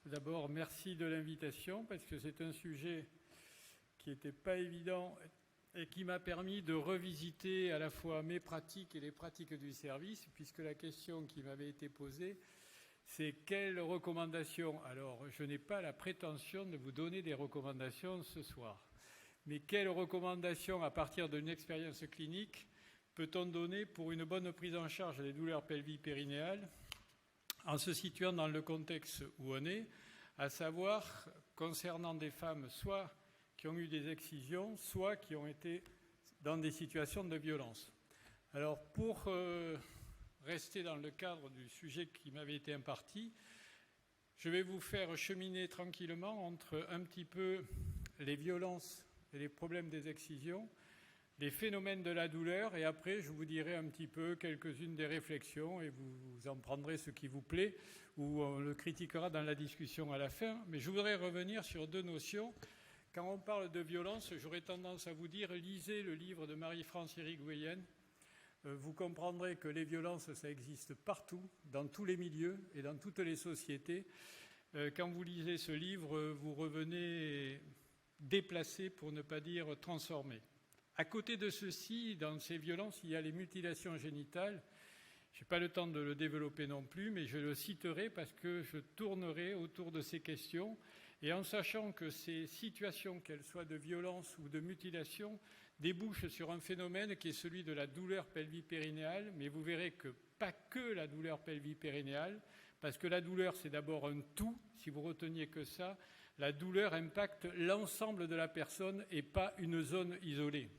D'abord, merci de l'invitation parce que c'est un sujet qui n'était pas évident et qui m'a permis de revisiter à la fois mes pratiques et les pratiques du service, puisque la question qui m'avait été posée, c'est quelles recommandations. Alors, je n'ai pas la prétention de vous donner des recommandations ce soir, mais quelles recommandations, à partir d'une expérience clinique, peut-on donner pour une bonne prise en charge des douleurs pelvio-périnéales en se situant dans le contexte où on est, à savoir concernant des femmes soit qui ont eu des excisions, soit qui ont été dans des situations de violence. Alors, pour rester dans le cadre du sujet qui m'avait été imparti, je vais vous faire cheminer tranquillement entre un petit peu les violences et les problèmes des excisions, les phénomènes de la douleur, et après je vous dirai un petit peu quelques-unes des réflexions et vous en prendrez ce qui vous plaît ou on le critiquera dans la discussion à la fin. Mais je voudrais revenir sur deux notions. Quand on parle de violence, j'aurais tendance à vous dire, lisez le livre de Marie-France Irigoyen. Vous comprendrez que les violences, ça existe partout, dans tous les milieux et dans toutes les sociétés. Quand vous lisez ce livre, vous revenez déplacé, pour ne pas dire transformé. À côté de ceci, dans ces violences, il y a les mutilations génitales. Je n'ai pas le temps de le développer non plus, mais je le citerai parce que je tournerai autour de ces questions. Et en sachant que ces situations, qu'elles soient de violence ou de mutilation, débouchent sur un phénomène qui est celui de la douleur pelvio-périnéale, mais vous verrez que pas que la douleur pelvio-périnéale, parce que la douleur, c'est d'abord un tout. Si vous reteniez que ça, la douleur impacte l'ensemble de la personne et pas une zone isolée.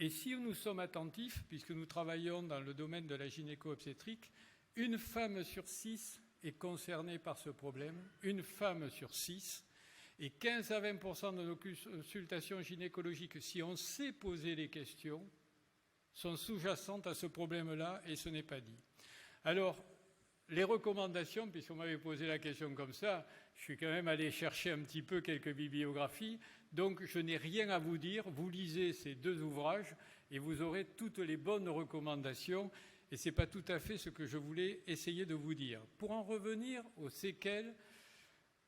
Et si nous sommes attentifs, puisque nous travaillons dans le domaine de la gynéco-obstétrique, une femme sur 6 est concernée par ce problème, une femme sur 6, et 15 à 20% de nos consultations gynécologiques, si on sait poser les questions, sont sous-jacentes à ce problème-là, et ce n'est pas dit. Alors, les recommandations, puisqu'on m'avait posé la question comme ça, je suis quand même allé chercher un petit peu quelques bibliographies, donc je n'ai rien à vous dire. Vous lisez ces deux ouvrages et vous aurez toutes les bonnes recommandations, et ce n'est pas tout à fait ce que je voulais essayer de vous dire. Pour en revenir aux séquelles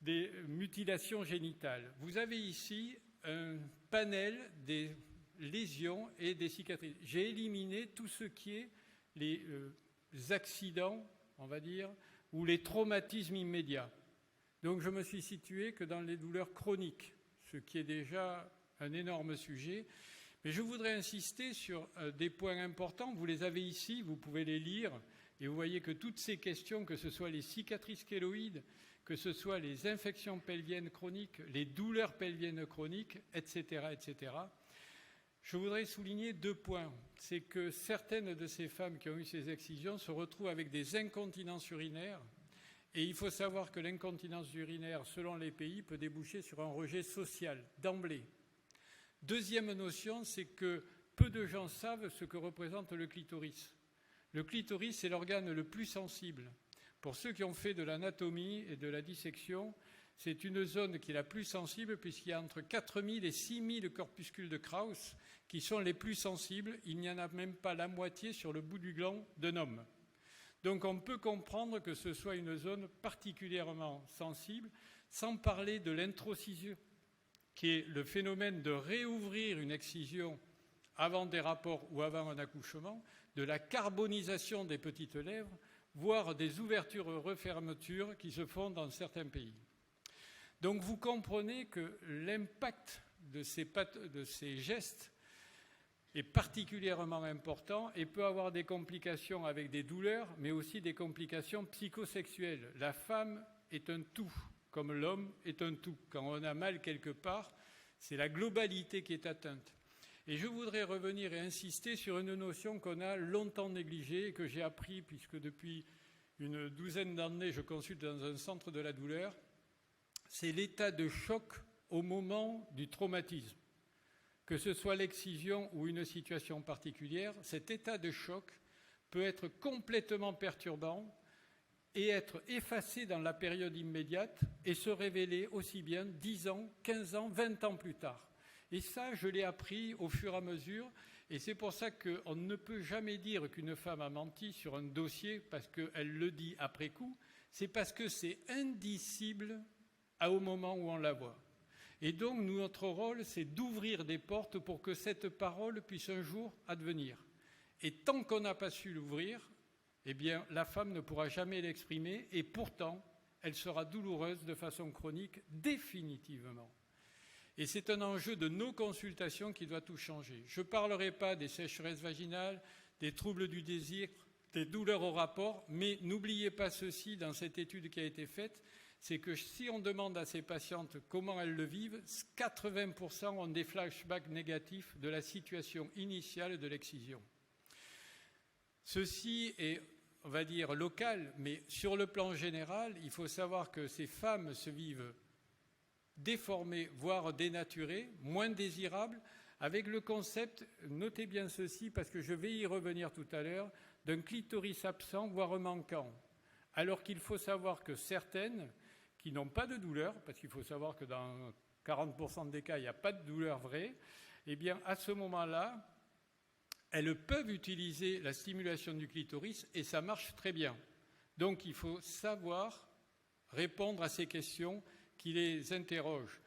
des mutilations génitales, vous avez ici un panel des lésions et des cicatrices. J'ai éliminé tout ce qui est les accidents, on va dire, ou les traumatismes immédiats. Donc je me suis situé que dans les douleurs chroniques, ce qui est déjà un énorme sujet. Mais je voudrais insister sur des points importants. Vous les avez ici, vous pouvez les lire, et vous voyez que toutes ces questions, que ce soit les cicatrices kéloïdes, que ce soit les infections pelviennes chroniques, les douleurs pelviennes chroniques, etc., etc., je voudrais souligner deux points. C'est que certaines de ces femmes qui ont eu ces excisions se retrouvent avec des incontinences urinaires. Et il faut savoir que l'incontinence urinaire, selon les pays, peut déboucher sur un rejet social, d'emblée. Deuxième notion, c'est que peu de gens savent ce que représente le clitoris. Le clitoris, c'est l'organe le plus sensible. Pour ceux qui ont fait de l'anatomie et de la dissection, c'est une zone qui est la plus sensible puisqu'il y a entre 4000 et 6000 corpuscules de Krauss qui sont les plus sensibles. Il n'y en a même pas la moitié sur le bout du gland d'un homme. Donc on peut comprendre que ce soit une zone particulièrement sensible, sans parler de l'introcision, qui est le phénomène de réouvrir une excision avant des rapports ou avant un accouchement, de la carbonisation des petites lèvres, voire des ouvertures-refermetures qui se font dans certains pays. Donc vous comprenez que l'impact de ces gestes est particulièrement important et peut avoir des complications avec des douleurs, mais aussi des complications psychosexuelles. La femme est un tout, comme l'homme est un tout. Quand on a mal quelque part, c'est la globalité qui est atteinte. Et je voudrais revenir et insister sur une notion qu'on a longtemps négligée et que j'ai appris, puisque depuis une douzaine d'années, je consulte dans un centre de la douleur, c'est l'état de choc au moment du traumatisme. Que ce soit l'excision ou une situation particulière, cet état de choc peut être complètement perturbant et être effacé dans la période immédiate et se révéler aussi bien 10 ans, 15 ans, 20 ans plus tard. Et ça, je l'ai appris au fur et à mesure, et c'est pour ça qu'on ne peut jamais dire qu'une femme a menti sur un dossier parce qu'elle le dit après coup. c'est parce que c'est indicible au moment où on la voit. Et donc, notre rôle, c'est d'ouvrir des portes pour que cette parole puisse un jour advenir. Et tant qu'on n'a pas su l'ouvrir, eh bien, la femme ne pourra jamais l'exprimer, et pourtant, elle sera douloureuse de façon chronique, définitivement. Et c'est un enjeu de nos consultations qui doit tout changer. Je ne parlerai pas des sécheresses vaginales, des troubles du désir, des douleurs au rapport, mais n'oubliez pas ceci dans cette étude qui a été faite, c'est que si on demande à ces patientes comment elles le vivent, 80% ont des flashbacks négatifs de la situation initiale de l'excision. Ceci est, on va dire, local, mais sur le plan général, il faut savoir que ces femmes se vivent déformées, voire dénaturées, moins désirables, avec le concept, notez bien ceci parce que je vais y revenir tout à l'heure, d'un clitoris absent, voire manquant. Alors qu'il faut savoir que certaines qui n'ont pas de douleur, parce qu'il faut savoir que dans 40% des cas, il n'y a pas de douleur vraie, eh bien, à ce moment-là, elles peuvent utiliser la stimulation du clitoris et ça marche très bien. Donc, il faut savoir répondre à ces questions qui les interrogent.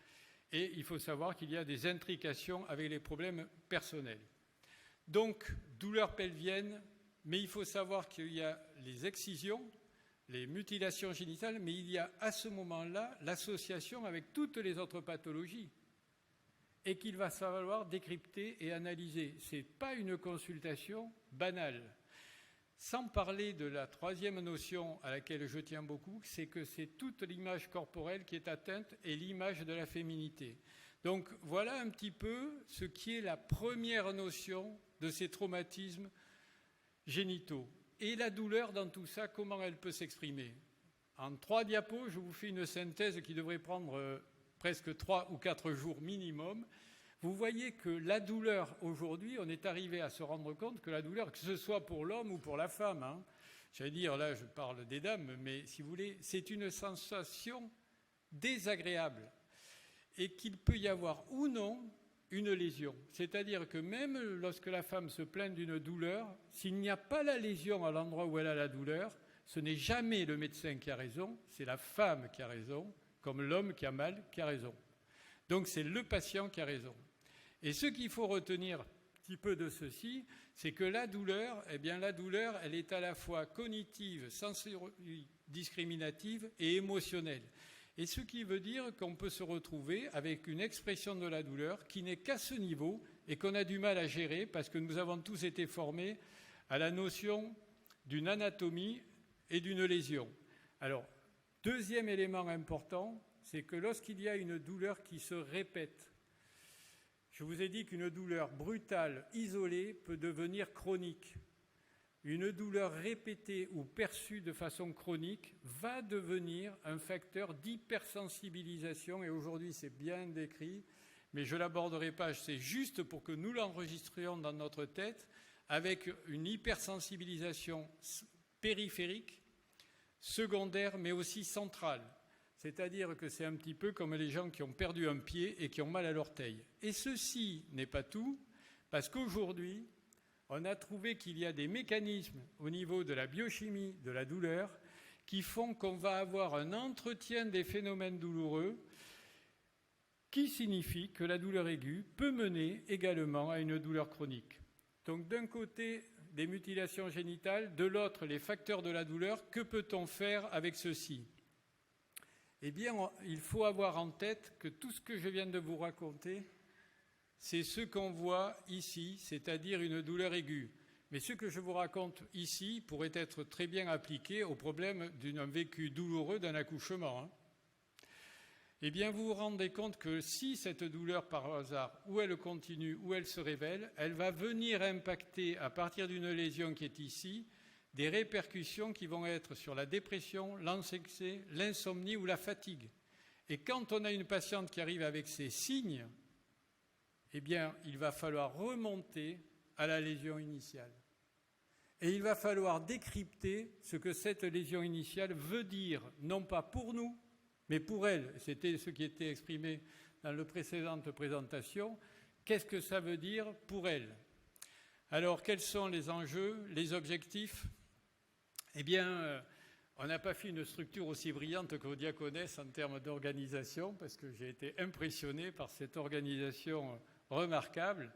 Et il faut savoir qu'il y a des intrications avec les problèmes personnels. Donc, douleur pelvienne, mais il faut savoir qu'il y a les excisions, les mutilations génitales, mais il y a à ce moment-là l'association avec toutes les autres pathologies et qu'il va falloir décrypter et analyser. Ce n'est pas une consultation banale. Sans parler de la troisième notion à laquelle je tiens beaucoup, c'est que c'est toute l'image corporelle qui est atteinte et l'image de la féminité. Donc voilà un petit peu ce qui est la première notion de ces traumatismes génitaux. Et la douleur dans tout ça, comment elle peut s'exprimer? En 3 diapos, je vous fais une synthèse qui devrait prendre presque 3 ou 4 jours minimum. Vous voyez que la douleur, aujourd'hui, on est arrivé à se rendre compte que la douleur, que ce soit pour l'homme ou pour la femme, j'allais dire, là je parle des dames, mais si vous voulez, c'est une sensation désagréable et qu'il peut y avoir ou non une lésion. C'est-à-dire que même lorsque la femme se plaint d'une douleur, s'il n'y a pas la lésion à l'endroit où elle a la douleur, ce n'est jamais le médecin qui a raison, c'est la femme qui a raison, comme l'homme qui a mal qui a raison. Donc c'est le patient qui a raison. Et ce qu'il faut retenir un petit peu de ceci, c'est que la douleur, elle est à la fois cognitive, sensori-discriminative et émotionnelle. Et ce qui veut dire qu'on peut se retrouver avec une expression de la douleur qui n'est qu'à ce niveau et qu'on a du mal à gérer parce que nous avons tous été formés à la notion d'une anatomie et d'une lésion. Alors, deuxième élément important, c'est que lorsqu'il y a une douleur qui se répète, je vous ai dit qu'une douleur brutale, isolée, peut devenir chronique. Une douleur répétée ou perçue de façon chronique va devenir un facteur d'hypersensibilisation. Et aujourd'hui, c'est bien décrit, mais je ne l'aborderai pas. C'est juste pour que nous l'enregistrions dans notre tête avec une hypersensibilisation périphérique, secondaire, mais aussi centrale. C'est-à-dire que c'est un petit peu comme les gens qui ont perdu un pied et qui ont mal à l'orteil. Et ceci n'est pas tout, parce qu'aujourd'hui, on a trouvé qu'il y a des mécanismes au niveau de la biochimie de la douleur qui font qu'on va avoir un entretien des phénomènes douloureux qui signifie que la douleur aiguë peut mener également à une douleur chronique. Donc d'un côté, des mutilations génitales, de l'autre, les facteurs de la douleur. Que peut-on faire avec ceci ? Eh bien, il faut avoir en tête que tout ce que je viens de vous raconter, c'est ce qu'on voit ici, c'est-à-dire une douleur aiguë. Mais ce que je vous raconte ici pourrait être très bien appliqué au problème d'un vécu douloureux d'un accouchement. Eh bien, vous vous rendez compte que si cette douleur, par hasard, ou elle continue, ou elle se révèle, elle va venir impacter, à partir d'une lésion qui est ici, des répercussions qui vont être sur la dépression, l'anxiété, l'insomnie ou la fatigue. Et quand on a une patiente qui arrive avec ces signes, eh bien, il va falloir remonter à la lésion initiale. Et il va falloir décrypter ce que cette lésion initiale veut dire, non pas pour nous, mais pour elle. C'était ce qui était exprimé dans la précédente présentation. Qu'est-ce que ça veut dire pour elle ? Alors, quels sont les enjeux, les objectifs ? Eh bien, On n'a pas fait une structure aussi brillante qu'au Diaconès en termes d'organisation, parce que j'ai été impressionné par cette organisation remarquable.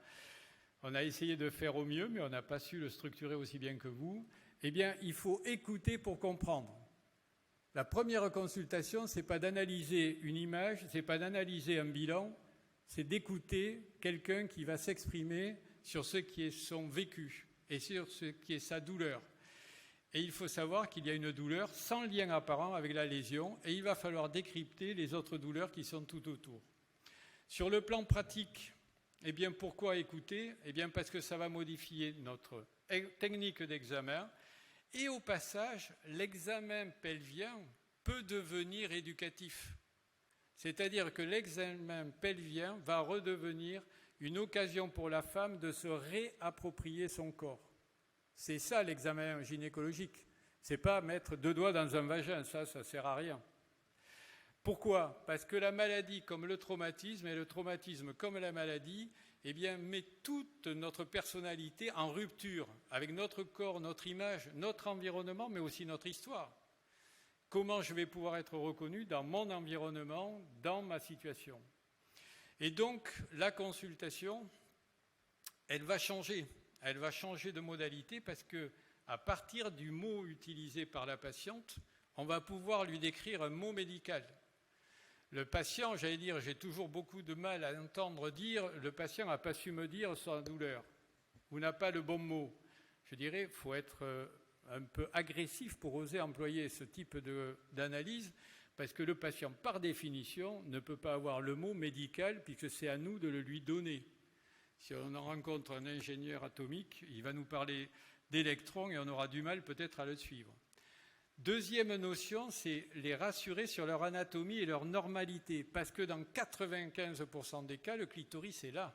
On a essayé de faire au mieux, mais on n'a pas su le structurer aussi bien que vous. Eh bien, il faut écouter pour comprendre. La première consultation, ce n'est pas d'analyser une image, ce n'est pas d'analyser un bilan, c'est d'écouter quelqu'un qui va s'exprimer sur ce qui est son vécu et sur ce qui est sa douleur. Et il faut savoir qu'il y a une douleur sans lien apparent avec la lésion et il va falloir décrypter les autres douleurs qui sont tout autour. Sur le plan pratique, eh bien pourquoi écouter ? Eh bien parce que ça va modifier notre technique d'examen et au passage, l'examen pelvien peut devenir éducatif. C'est-à-dire que l'examen pelvien va redevenir une occasion pour la femme de se réapproprier son corps. C'est ça l'examen gynécologique. C'est pas mettre 2 doigts dans un vagin, ça sert à rien. Pourquoi ? Parce que la maladie comme le traumatisme, et le traumatisme comme la maladie, eh bien, met toute notre personnalité en rupture avec notre corps, notre image, notre environnement, mais aussi notre histoire. Comment je vais pouvoir être reconnu dans mon environnement, dans ma situation ? Et donc, la consultation, elle va changer. Elle va changer de modalité parce qu'à partir du mot utilisé par la patiente, on va pouvoir lui décrire un mot médical. Le patient, j'allais dire, j'ai toujours beaucoup de mal à entendre dire « le patient n'a pas su me dire sa douleur » ou n'a pas le bon mot. Je dirais qu'il faut être un peu agressif pour oser employer ce type d'analyse parce que le patient, par définition, ne peut pas avoir le mot médical puisque c'est à nous de le lui donner. Si on rencontre un ingénieur atomique, il va nous parler d'électrons et on aura du mal peut-être à le suivre. Deuxième notion, c'est les rassurer sur leur anatomie et leur normalité, parce que dans 95% des cas, le clitoris est là.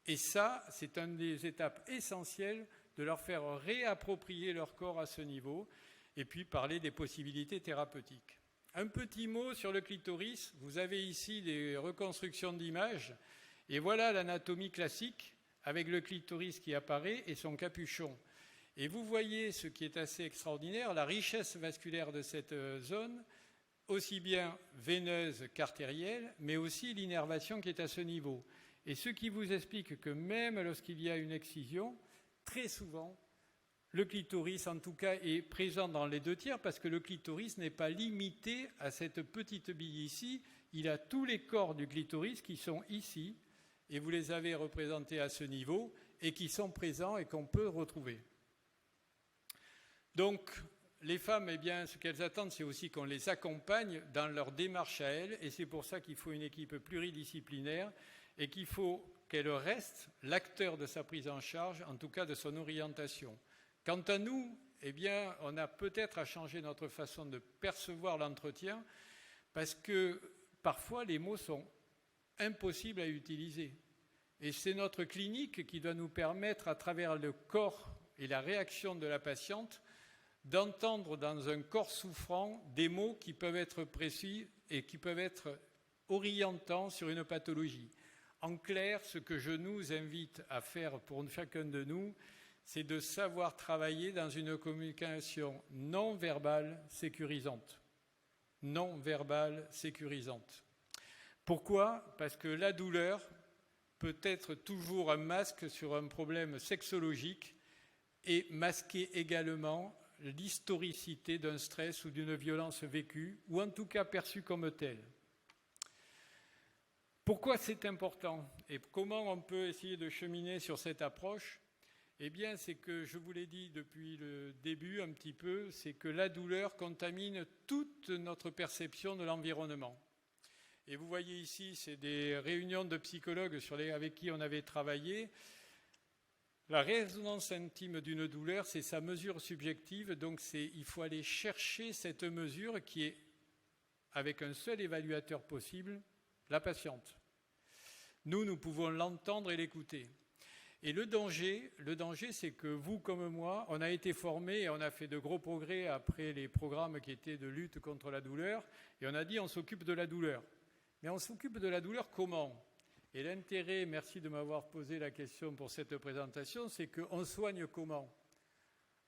Et ça, c'est une des étapes essentielles de leur faire réapproprier leur corps à ce niveau, et puis parler des possibilités thérapeutiques. Un petit mot sur le clitoris, vous avez ici des reconstructions d'images, et voilà l'anatomie classique, avec le clitoris qui apparaît et son capuchon. Et vous voyez ce qui est assez extraordinaire, la richesse vasculaire de cette zone, aussi bien veineuse qu'artérielle, mais aussi l'innervation qui est à ce niveau. Et ce qui vous explique que même lorsqu'il y a une excision, très souvent, le clitoris, en tout cas, est présent dans les 2/3 parce que le clitoris n'est pas limité à cette petite bille ici. Il a tous les corps du clitoris qui sont ici et vous les avez représentés à ce niveau et qui sont présents et qu'on peut retrouver. Donc, les femmes, eh bien, ce qu'elles attendent, c'est aussi qu'on les accompagne dans leur démarche à elles, et c'est pour ça qu'il faut une équipe pluridisciplinaire et qu'il faut qu'elle reste l'acteur de sa prise en charge, en tout cas de son orientation. Quant à nous, eh bien, on a peut-être à changer notre façon de percevoir l'entretien, parce que parfois les mots sont impossibles à utiliser. Et c'est notre clinique qui doit nous permettre, à travers le corps et la réaction de la patiente, d'entendre dans un corps souffrant des mots qui peuvent être précis et qui peuvent être orientants sur une pathologie. En clair, ce que je nous invite à faire pour chacun de nous, c'est de savoir travailler dans une communication non verbale sécurisante. Non verbale sécurisante. Pourquoi ? Parce que la douleur peut être toujours un masque sur un problème sexologique et masquer également l'historicité d'un stress ou d'une violence vécue, ou en tout cas perçue comme telle. Pourquoi c'est important et comment on peut essayer de cheminer sur cette approche ? Eh bien, c'est que, je vous l'ai dit depuis le début un petit peu, c'est que la douleur contamine toute notre perception de l'environnement. Et vous voyez ici, c'est des réunions de psychologues avec qui on avait travaillé. La résonance intime d'une douleur, c'est sa mesure subjective, donc il faut aller chercher cette mesure qui est, avec un seul évaluateur possible, la patiente. Nous pouvons l'entendre et l'écouter. Et le danger, c'est que vous comme moi, on a été formés et on a fait de gros progrès après les programmes qui étaient de lutte contre la douleur, et on a dit on s'occupe de la douleur. Mais on s'occupe de la douleur comment ? Et l'intérêt, merci de m'avoir posé la question pour cette présentation, c'est qu'on soigne comment ?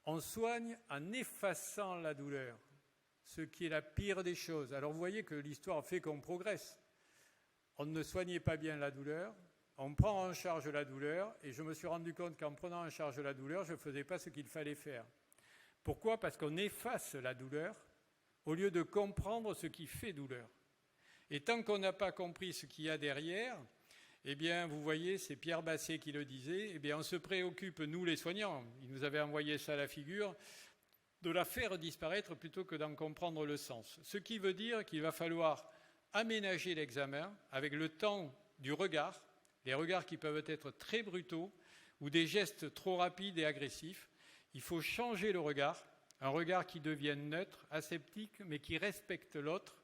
On soigne en effaçant la douleur, ce qui est la pire des choses. Alors vous voyez que l'histoire fait qu'on progresse. On ne soignait pas bien la douleur, on prend en charge la douleur, et je me suis rendu compte qu'en prenant en charge la douleur, je ne faisais pas ce qu'il fallait faire. Pourquoi ? Parce qu'on efface la douleur au lieu de comprendre ce qui fait douleur. Et tant qu'on n'a pas compris ce qu'il y a derrière, eh bien, vous voyez, c'est Pierre Basset qui le disait, eh bien, on se préoccupe, nous les soignants, il nous avait envoyé ça à la figure, de la faire disparaître plutôt que d'en comprendre le sens. Ce qui veut dire qu'il va falloir aménager l'examen avec le temps du regard, les regards qui peuvent être très brutaux ou des gestes trop rapides et agressifs. Il faut changer le regard, un regard qui devienne neutre, aseptique, mais qui respecte l'autre.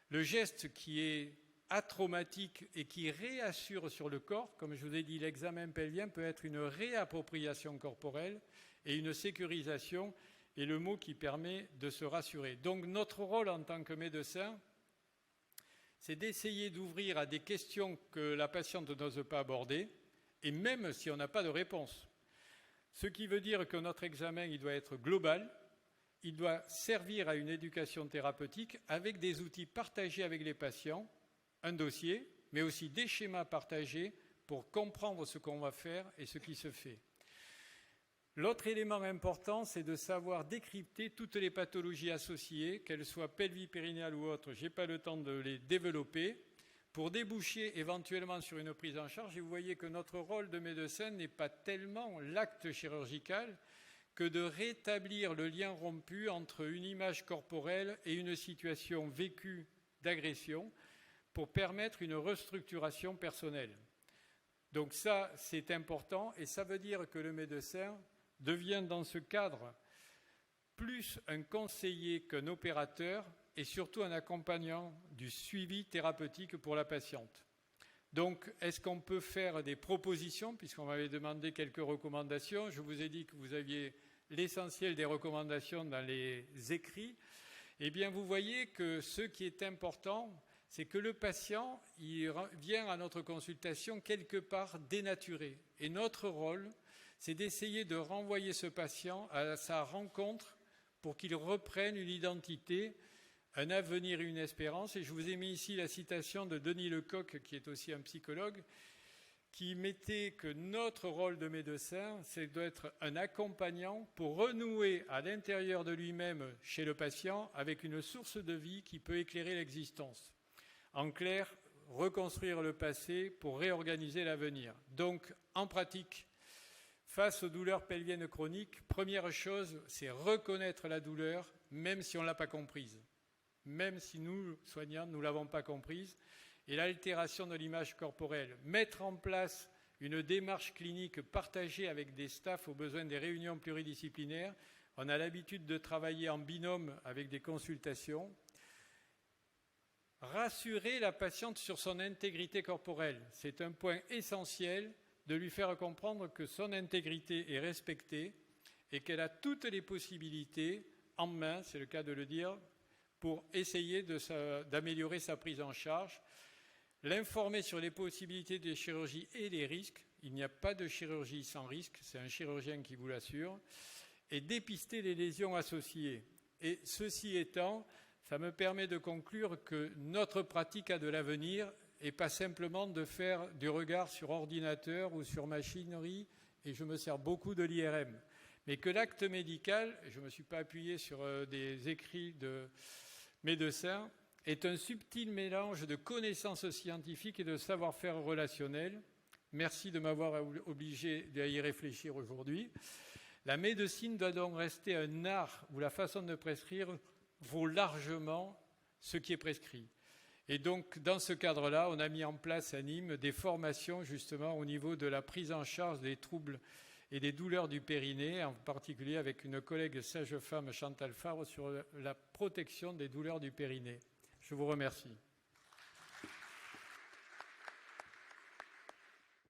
Le geste qui est atraumatique et qui réassure sur le corps, comme je vous ai dit, l'examen pelvien peut être une réappropriation corporelle et une sécurisation, est le mot qui permet de se rassurer. Donc notre rôle en tant que médecin, c'est d'essayer d'ouvrir à des questions que la patiente n'ose pas aborder, et même si on n'a pas de réponse. Ce qui veut dire que notre examen, il doit être global, il doit servir à une éducation thérapeutique avec des outils partagés avec les patients, un dossier, mais aussi des schémas partagés pour comprendre ce qu'on va faire et ce qui se fait. L'autre élément important, c'est de savoir décrypter toutes les pathologies associées, qu'elles soient pelvipérinéales ou autres. Je n'ai pas le temps de les développer, pour déboucher éventuellement sur une prise en charge. Et vous voyez que notre rôle de médecin n'est pas tellement l'acte chirurgical que de rétablir le lien rompu entre une image corporelle et une situation vécue d'agression pour permettre une restructuration personnelle. Donc ça, c'est important, et ça veut dire que le médecin devient dans ce cadre plus un conseiller qu'un opérateur et surtout un accompagnant du suivi thérapeutique pour la patiente. Donc, est-ce qu'on peut faire des propositions, puisqu'on m'avait demandé quelques recommandations? Je vous ai dit que vous aviez l'essentiel des recommandations dans les écrits. Eh bien, vous voyez que ce qui est important, c'est que le patient il vient à notre consultation quelque part dénaturé. Et notre rôle, c'est d'essayer de renvoyer ce patient à sa rencontre pour qu'il reprenne une identité, un avenir et une espérance. Et je vous ai mis ici la citation de Denis Lecoq, qui est aussi un psychologue, qui mettait que notre rôle de médecin, c'est d'être un accompagnant pour renouer à l'intérieur de lui-même, chez le patient, avec une source de vie qui peut éclairer l'existence. En clair, reconstruire le passé pour réorganiser l'avenir. Donc, en pratique, face aux douleurs pelviennes chroniques, première chose, c'est reconnaître la douleur, même si on ne l'a pas comprise. Même si nous, soignants, nous ne l'avons pas comprise. Et l'altération de l'image corporelle. Mettre en place une démarche clinique partagée avec des staffs aux besoins des réunions pluridisciplinaires. On a l'habitude de travailler en binôme avec des consultations. Rassurer la patiente sur son intégrité corporelle. C'est un point essentiel de lui faire comprendre que son intégrité est respectée et qu'elle a toutes les possibilités en main, c'est le cas de le dire, pour essayer d'améliorer sa prise en charge. L'informer sur les possibilités de chirurgie et les risques. Il n'y a pas de chirurgie sans risque, c'est un chirurgien qui vous l'assure. Et dépister les lésions associées. Et ceci étant, ça me permet de conclure que notre pratique a de l'avenir et pas simplement de faire du regard sur ordinateur ou sur machinerie, et je me sers beaucoup de l'IRM. Mais que l'acte médical, je ne me suis pas appuyé sur des écrits de médecins, est un subtil mélange de connaissances scientifiques et de savoir-faire relationnel. Merci de m'avoir obligé à y réfléchir aujourd'hui. La médecine doit donc rester un art où la façon de prescrire vaut largement ce qui est prescrit. Et donc, dans ce cadre-là, on a mis en place à Nîmes des formations justement au niveau de la prise en charge des troubles et des douleurs du périnée, en particulier avec une collègue sage-femme, Chantal Favre, sur la protection des douleurs du périnée. Je vous remercie.